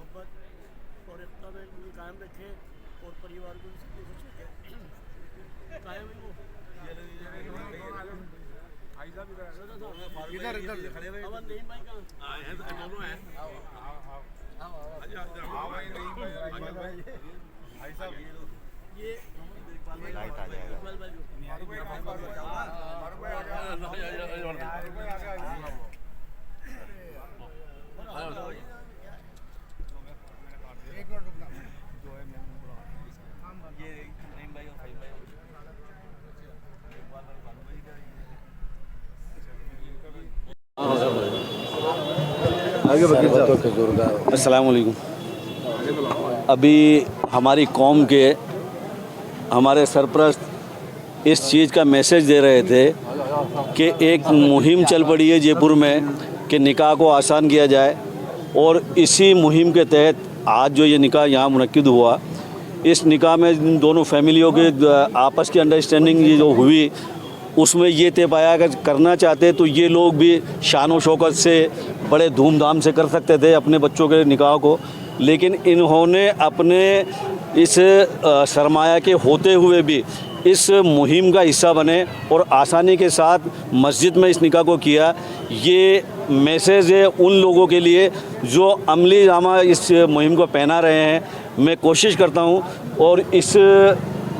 मोहब्बत और एकता में कायम रखे और परिवार को खुश रखे। कायम है वो इधर इधर खड़े हुए अमन नहीं भाई कहाँ हैं दोनों हैं। भाई साहब ये इकबाल भाई एक मिनट रुकना ये नहीं भाई और भाई इकबाल भाई बालू भाई का अस्सलाम वालेकुम। अभी हमारी कौम के हमारे सरपरस्त इस चीज़ का मैसेज दे रहे थे कि एक मुहिम चल पड़ी है जयपुर में कि निकाह को आसान किया जाए, और इसी मुहिम के तहत आज जो ये निकाह यहाँ मुनक्किद हुआ, इस निकाह में इन दोनों फैमिलियों के आपस की अंडरस्टैंडिंग ये जो हुई, उसमें ये तय पाया अगर करना चाहते तो ये लोग भी शान व शौकत से बड़े धूमधाम से कर सकते थे अपने बच्चों के निकाह को, लेकिन इन्होंने अपने इस सरमाया के होते हुए भी इस मुहिम का हिस्सा बने और आसानी के साथ मस्जिद में इस निकाह को किया। ये मैसेज है उन लोगों के लिए जो अमली जामा इस मुहिम को पहना रहे हैं। मैं कोशिश करता हूँ और इस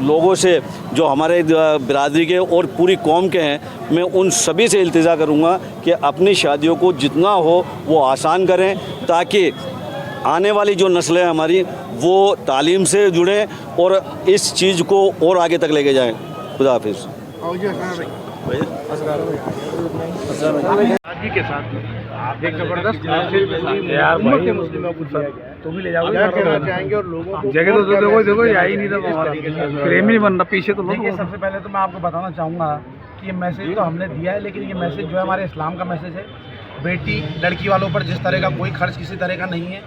लोगों से जो हमारे बिरादरी के और पूरी कौम के हैं, मैं उन सभी से इल्तिजा करूँगा कि अपनी शादियों को जितना हो वो आसान करें, ताकि आने वाली जो नस्लें हमारी वो तालीम से जुड़ें और इस चीज़ को और आगे तक लेके जाएं। खुदा हाफिज़। शादी के साथ एक जबरदस्त मुस्लिमों को तो भी ले जाओगे, क्या कहना चाहेंगे और लोगों को जगह तो देखो ये ही नहीं था हमारा फ्रेम ही नहीं बन रहा पीछे। तो देखिए, सबसे पहले तो मैं आपको बताना चाहूँगा कि ये मैसेज तो हमने दिया है, लेकिन ये मैसेज जो है हमारे इस्लाम का मैसेज है। बेटी लड़की वालों पर जिस तरह का कोई खर्च किसी तरह का नहीं है,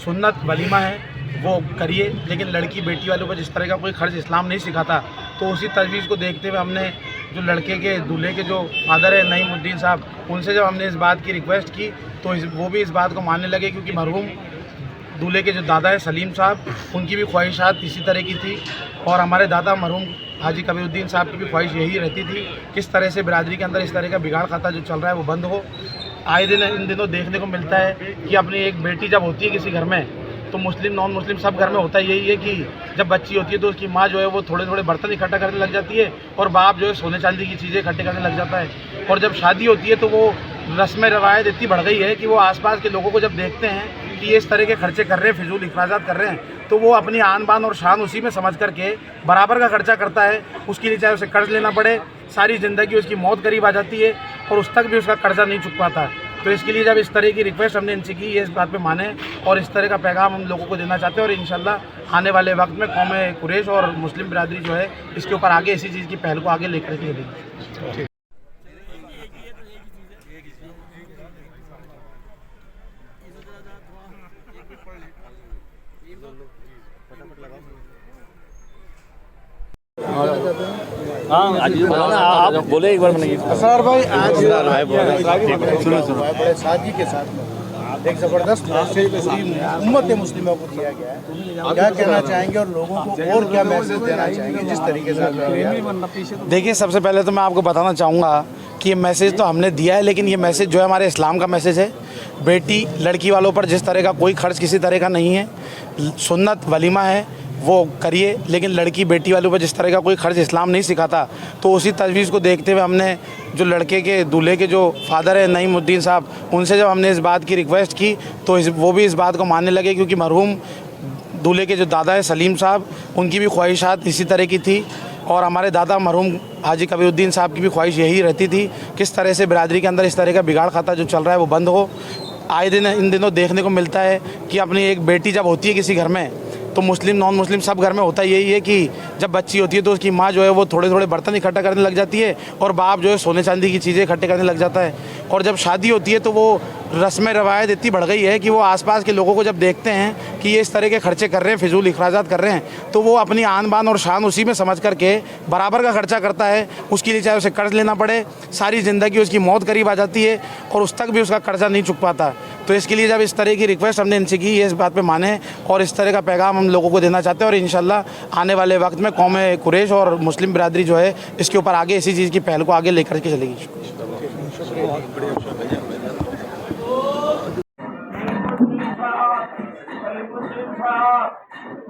सुन्नत वलीमा है वो करिए, लेकिन लड़की बेटी वालों पर जिस तरह का कोई खर्च इस्लाम नहीं सिखाता। तो उसी तजवीज़ को देखते हुए हमने जो लड़के के दूल्हे के जो फादर है नईमुद्दीन साहब, उनसे जब हमने इस बात की रिक्वेस्ट की तो वो भी इस बात को मानने लगे, क्योंकि मरहूम दूल्हे के जो दादा है सलीम साहब, उनकी भी ख्वाहिशात इसी तरह की थी, और हमारे दादा मरहूम हाजी कबीरुद्दीन साहब की भी ख्वाहिश यही रहती थी किस तरह से बिरादरी के अंदर इस तरह का बिगाड़ खाता जो चल रहा है वो बंद हो। आए दिन इन दिनों देखने को मिलता है कि अपनी एक बेटी जब होती है किसी घर में, तो मुस्लिम नॉन मुस्लिम सब घर में होता यही है कि जब बच्ची होती है तो उसकी माँ जो है वो थोड़े थोड़े बर्तन इकट्ठा करने लग जाती है और बाप जो है सोने चांदी की चीज़ें इकट्ठे करने लग जाता है। और जब शादी होती है तो वो रस्म रवायत इतनी बढ़ गई है कि वो आसपास के लोगों को जब देखते हैं कि ये इस तरह के खर्चे कर रहे हैं, फिजूल अखराजात कर रहे हैं, तो वो अपनी आन बान और शान उसी में समझ करके बराबर का खर्चा करता है। उसके लिए चाहे उसे कर्ज लेना पड़े, सारी ज़िंदगी उसकी मौत करीब आ जाती है और उस तक भी उसका कर्जा नहीं चुक पाता। तो इसके लिए जब इस तरह की रिक्वेस्ट हमने इनसे की, ये इस बात पे माने और इस तरह का पैगाम हम लोगों को देना चाहते हैं, और इंशाल्लाह आने वाले वक्त में कौम कुरैश और मुस्लिम बिरादरी जो है इसके ऊपर आगे इसी चीज़ की पहल को आगे लेकर के चलेगी। हाँ आप बोले एक बार मैंने सर भाई आज बड़े सादगी के साथ एक ज़बरदस्त मैसेज पूरी उम्मत मुस्लिमों को दिया गया है, क्या कहना चाहेंगे और लोगों को और क्या मैसेज देना चाहेंगे जिस तरीके से? देखिए, सबसे पहले तो मैं आपको बताना चाहूँगा कि ये मैसेज तो हमने दिया है, लेकिन ये मैसेज जो है हमारे इस्लाम का मैसेज है। बेटी लड़की वालों पर जिस तरह का कोई खर्च किसी तरह का नहीं है, सुन्नत वलीमा है वो करिए, लेकिन लड़की बेटी वालों पर जिस तरह का कोई खर्च इस्लाम नहीं सिखाता। तो उसी तजवीज़ को देखते हुए हमने जो लड़के के दूल्हे के जो फादर है नईमुद्दीन साहब, उनसे जब हमने इस बात की रिक्वेस्ट की तो वो भी इस बात को मानने लगे, क्योंकि मरहूम दूल्हे के जो दादा है सलीम साहब, उनकी भी ख्वाहिशात इसी तरह की थी, और हमारे दादा मरहूम हाजी कबीरुद्दीन साहब की भी ख्वाहिश यही रहती थी किस तरह से बिरादरी के अंदर इस तरह का बिगाड़ खाता जो चल रहा है वो बंद हो। आए दिन इन दिनों देखने को मिलता है कि अपनी एक बेटी जब होती है किसी घर में, तो मुस्लिम नॉन मुस्लिम सब घर में होता यही है कि जब बच्ची होती है तो उसकी माँ जो है वो थोड़े थोड़े बर्तन इकट्ठा करने लग जाती है और बाप जो है सोने चांदी की चीज़ें इकट्ठे करने लग जाता है। और जब शादी होती है तो वो रस्म रवायत इतनी बढ़ गई है कि वो आसपास के लोगों को जब देखते हैं कि ये इस तरह के खर्चे कर रहे हैं, फिजूल अखराजात कर रहे हैं, तो वो अपनी आन बान और शान उसी में समझ करके बराबर का खर्चा करता है। उसके लिए चाहे उसे कर्ज लेना पड़े, सारी ज़िंदगी उसकी मौत करीब आ जाती है और उस तक भी उसका कर्जा नहीं चुक पाता। तो इसके लिए जब इस तरह की रिक्वेस्ट हमने इनसे की, ये इस बात पे माने और इस तरह का पैगाम हम लोगों को देना चाहते हैं और इंशाल्लाह आने वाले वक्त में कौम कुरैश और मुस्लिम बिरादरी जो है इसके ऊपर आगे इसी चीज़ की पहल को आगे लेकर के चलेगी।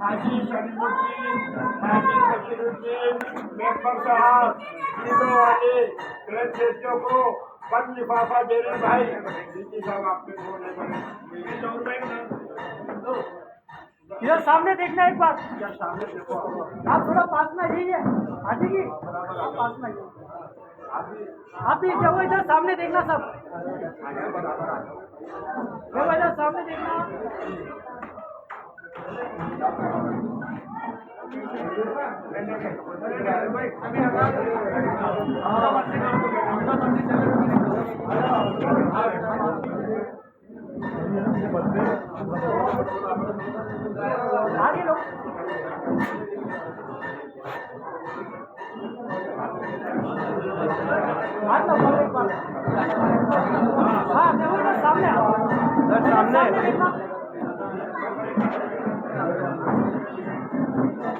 हाजी शरीफुद्दीन, हाजी फकीरुद्दीन, मेंबर साहब, तीनों वाले ग्रंथियों को बंद लिफाफा दे रहे भाई। दीदी साहब आपके बोलने इधर सामने देखना एक बार, सामने देखो आप थोड़ा पास में आइए, आ जाइए, आप पास में आइए, आप भी जब इधर सामने देखना सब, जब इधर सामने देखना। आगे लो, हाथ लगाओ एक बार, हाँ देखो इधर सामने,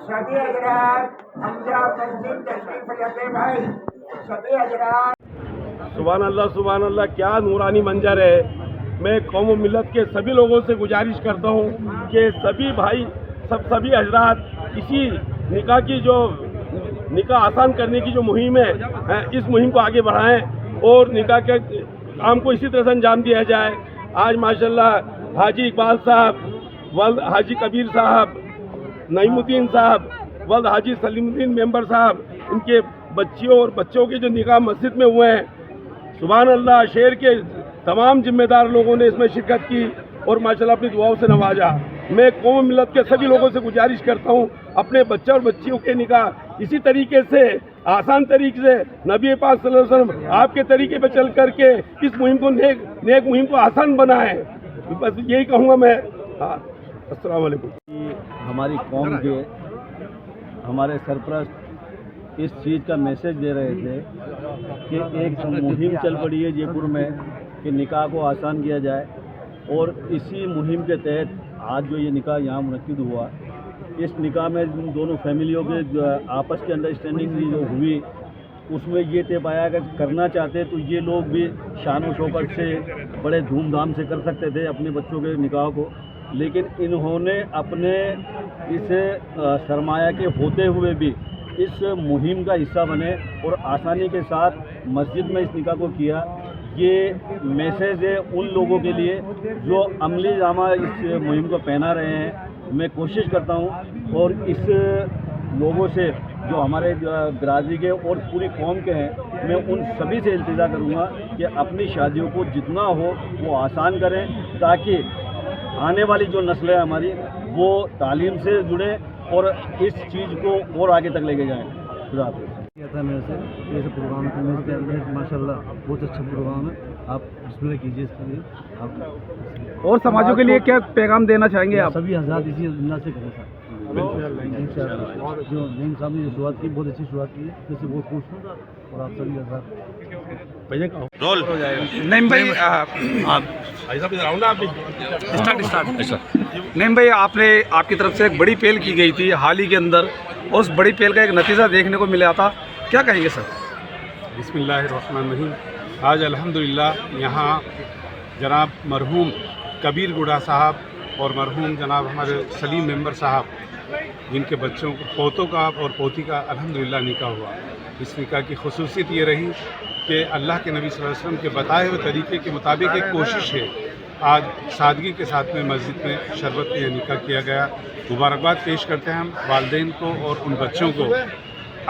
सभी हजरात पंजाब मस्जिद तशरीफ रखे भाई। सभी हजरात सुभान अल्लाह, क्या नूरानी मंजर है। मैं कौम व मिलत के सभी लोगों से गुजारिश करता हूँ कि सभी भाई सभी हजरात इसी निकाह की जो निकाह आसान करने की जो मुहिम है इस मुहिम को आगे बढ़ाएं और निकाह के काम को इसी तरह से अंजाम दिया जाए। आज माशाल्लाह हाजी इकबाल साहब, वल्द हाजी कबीर साहब, नईमुद्दीन साहब, वल्द हाजी सलीमुद्दीन मेंबर साहब, इनके बच्चियों और बच्चों के जो निकाह मस्जिद में हुए हैं, सुभान अल्लाह, शहर के तमाम जिम्मेदार लोगों ने इसमें शिरकत की और माशाल्लाह अपनी दुआओं से नवाजा। मैं कौम मिलत के सभी लोगों से गुजारिश करता हूँ अपने बच्चे और बच्चियों के निकाह इसी तरीके से आसान तरीके से नबी पाक सल्लल्लाहु अलैहि वसल्लम आपके तरीके पर चल करके इस मुहिम को नेक मुहिम को आसान बनाएं। बस यही कहूँगा मैं। हाँ, अस्सलाम वालेकुम। हमारी कौम के हमारे सरपरस्त इस चीज़ का मैसेज दे रहे थे कि एक मुहिम चल पड़ी है जयपुर में कि निकाह को आसान किया जाए और इसी मुहिम के तहत आज जो ये निकाह यहाँ मुनक्किद हुआ, इस निकाह में इन दोनों फैमिलियों के जो आपस की अंडरस्टैंडिंग जो हुई उसमें ये तय पाया अगर करना चाहते तो ये लोग भी शान व शौकत से बड़े धूमधाम से कर सकते थे अपने बच्चों के निकाह को, लेकिन इन्होंने अपने इस सरमाया के होते हुए भी इस मुहिम का हिस्सा बने और आसानी के साथ मस्जिद में इस निकाह को किया। ये मैसेज है उन लोगों के लिए जो अमली जामा इस मुहिम को पहना रहे हैं। मैं कोशिश करता हूँ और इस लोगों से जो हमारे बिरादरी के और पूरी कौम के हैं, मैं उन सभी से इल्तिजा करूँगा कि अपनी शादियों को जितना हो वो आसान करें ताकि आने वाली जो नस्ल है हमारी वो तालीम से जुड़े और इस चीज़ को और आगे तक लेके जाएँ। खुदा हाफ़िज़। किया था मेरे से ऐसे प्रोग्राम करने के लिए माशाल्लाह बहुत अच्छा प्रोग्राम है, आप बिस्मिल्लाह कीजिए इसके लिए। आप और समाजों के लिए क्या पैगाम देना चाहेंगे आप? सभी आज़ाद इसी दुनिया से करें सर इंशाअल्लाह। जो नईम साहब ने शुरुआत की बहुत अच्छी शुरुआत की है, इससे बहुत खुश हूँ और आप सभी आज़ाद नईम भाई, नईम भाई, आपकी तरफ से एक बड़ी पहल की गई थी हाल ही के अंदर और उस बड़ी पहल का एक नतीजा देखने को मिला था, क्या कहेंगे सर? बिस्मिल्लाहिर्रहमानिर्रहीम। आज अल्हम्दुलिल्लाह यहाँ जनाब मरहूम कबीर गुड़ा साहब और मरहूम जनाब हमारे सलीम मेंबर साहब, जिनके बच्चों को पोतों का और पोती का अल्हम्दुलिल्लाह निकाह हुआ। इस निकाह की खुसूसियत ये रही कि अल्लाह के नबी सल्लल्लाहु अलैहि वसल्लम के बताए हुए तरीके के मुताबिक एक कोशिश है। आज सादगी के साथ में मस्जिद में शरबत में निकाह किया गया। मुबारकबाद पेश करते हैं हम वालिदैन को और उन बच्चों को।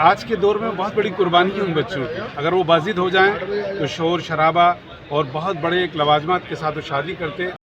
आज के दौर में बहुत बड़ी कुर्बानी है उन बच्चों की। अगर वो बाजिद हो जाएं तो शोर शराबा और बहुत बड़े एक लवाजमात के साथ वो शादी करते